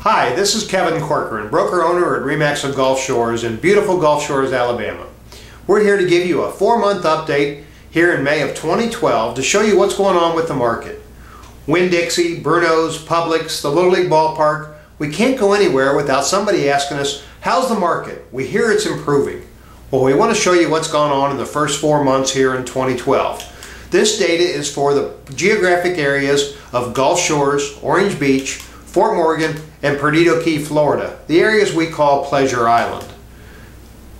Hi, this is Kevin Corcoran, broker-owner at Remax Gulf Shores in beautiful Gulf Shores, Alabama. We're here to give you a 4-month update here in May of 2012 to show you what's going on with the market. Winn-Dixie, Bruno's, Publix, the Little League Ballpark, we can't go anywhere without somebody asking us, how's the market? We hear it's improving. Well, we want to show you what's gone on in the first 4 months here in 2012. This data is for the geographic areas of Gulf Shores, Orange Beach, Fort Morgan, and Perdido Key, Florida, the areas we call Pleasure Island.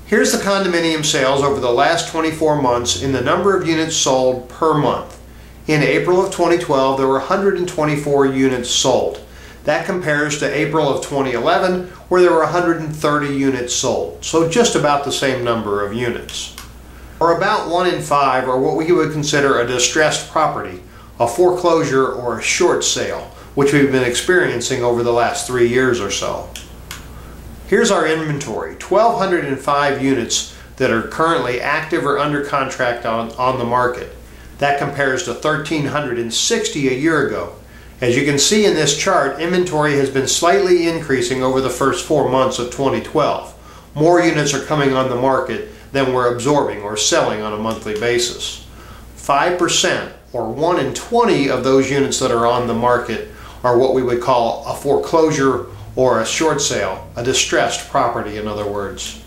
Here's the condominium sales over the last 24 months in the number of units sold per month. In April of 2012, there were 124 units sold. That compares to April of 2011, where there were 130 units sold. So just about the same number of units. Or about 1 in 5 are what we would consider a distressed property, a foreclosure or a short sale, which we've been experiencing over the last 3 years or so. Here's our inventory, 1,205 units that are currently active or under contract on the market. That compares to 1,360 a year ago. As you can see in this chart, inventory has been slightly increasing over the first 4 months of 2012. More units are coming on the market than we're absorbing or selling on a monthly basis. 5% or 1 in 20 of those units that are on the market are what we would call a foreclosure or a short sale, a distressed property in other words.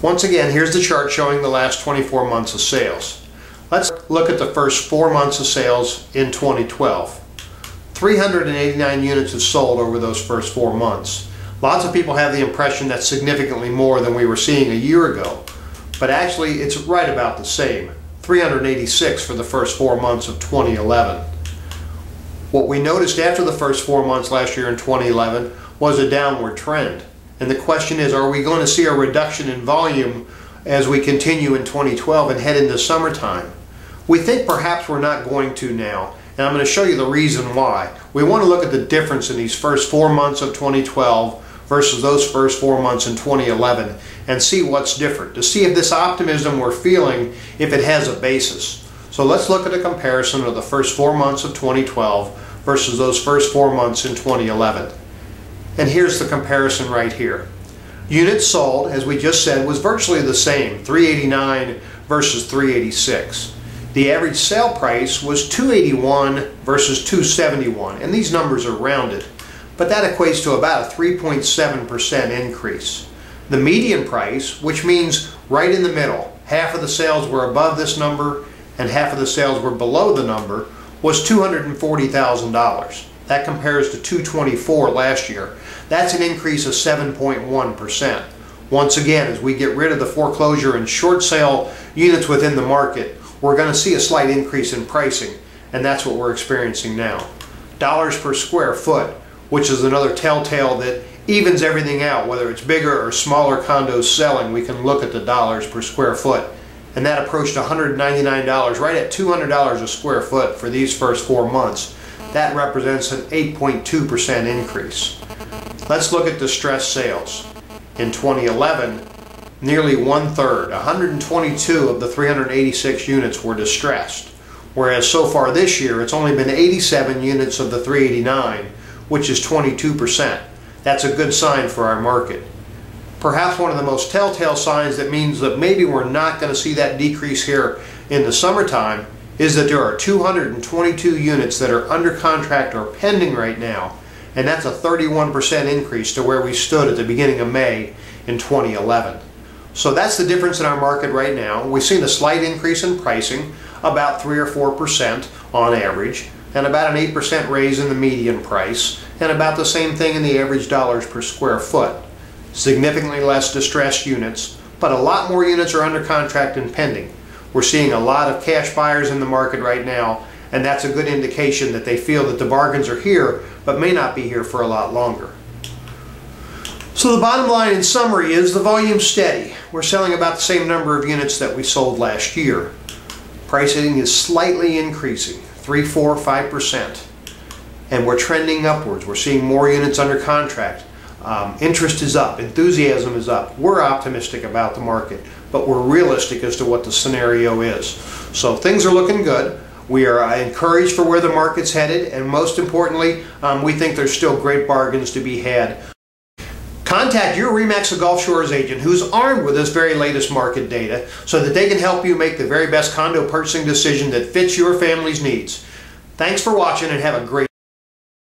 Once again, here's the chart showing the last 24 months of sales. Let's look at the first 4 months of sales in 2012. 389 units have sold over those first 4 months. Lots of people have the impression that's significantly more than we were seeing a year ago, but actually it's right about the same. 386 for the first 4 months of 2011. What we noticed after the first 4 months last year in 2011 was a downward trend. And the question is, are we going to see a reduction in volume as we continue in 2012 and head into summertime? We think perhaps we're not going to now, and I'm going to show you the reason why. We want to look at the difference in these first 4 months of 2012 versus those first 4 months in 2011 and see what's different, to see if this optimism we're feeling, if it has a basis. So let's look at a comparison of the first 4 months of 2012 versus those first 4 months in 2011. And here's the comparison right here. Units sold, as we just said, was virtually the same, 389 versus 386. The average sale price was 281 versus 271, and these numbers are rounded, but that equates to about a 3.7% increase. The median price, which means right in the middle, half of the sales were above this number and half of the sales were below the number, was $240,000. That compares to $224,000 last year. That's an increase of 7.1%. Once again, as we get rid of the foreclosure and short sale units within the market, we're going to see a slight increase in pricing, and that's what we're experiencing now. Dollars per square foot, which is another telltale that evens everything out, whether it's bigger or smaller condos selling, we can look at the dollars per square foot. And that approached $199, right at $200 a square foot for these first 4 months. That represents an 8.2% increase. Let's look at distressed sales. In 2011, nearly 1/3, 122 of the 386 units were distressed. Whereas so far this year, it's only been 87 units of the 389, which is 22%. That's a good sign for our market. Perhaps one of the most telltale signs that means that maybe we're not going to see that decrease here in the summertime is that there are 222 units that are under contract or pending right now, and that's a 31% increase to where we stood at the beginning of May in 2011. So that's the difference in our market right now. We've seen a slight increase in pricing, about 3 or 4% on average, and about an 8% raise in the median price, and about the same thing in the average dollars per square foot. Significantly less distressed units, but a lot more units are under contract and pending. We're seeing a lot of cash buyers in the market right now, and that's a good indication that they feel that the bargains are here, but may not be here for a lot longer. So the bottom line in summary is the volume's steady. We're selling about the same number of units that we sold last year. Pricing is slightly increasing, 3, 4, 5%. And we're trending upwards. We're seeing more units under contract. Interest is up, enthusiasm is up. We're optimistic about the market, but we're realistic as to what the scenario is. So things are looking good. We are encouraged for where the market's headed, and most importantly, we think there's still great bargains to be had. Contact your RE/MAX of Gulf Shores agent who's armed with this very latest market data so that they can help you make the very best condo purchasing decision that fits your family's needs. Thanks for watching and have a great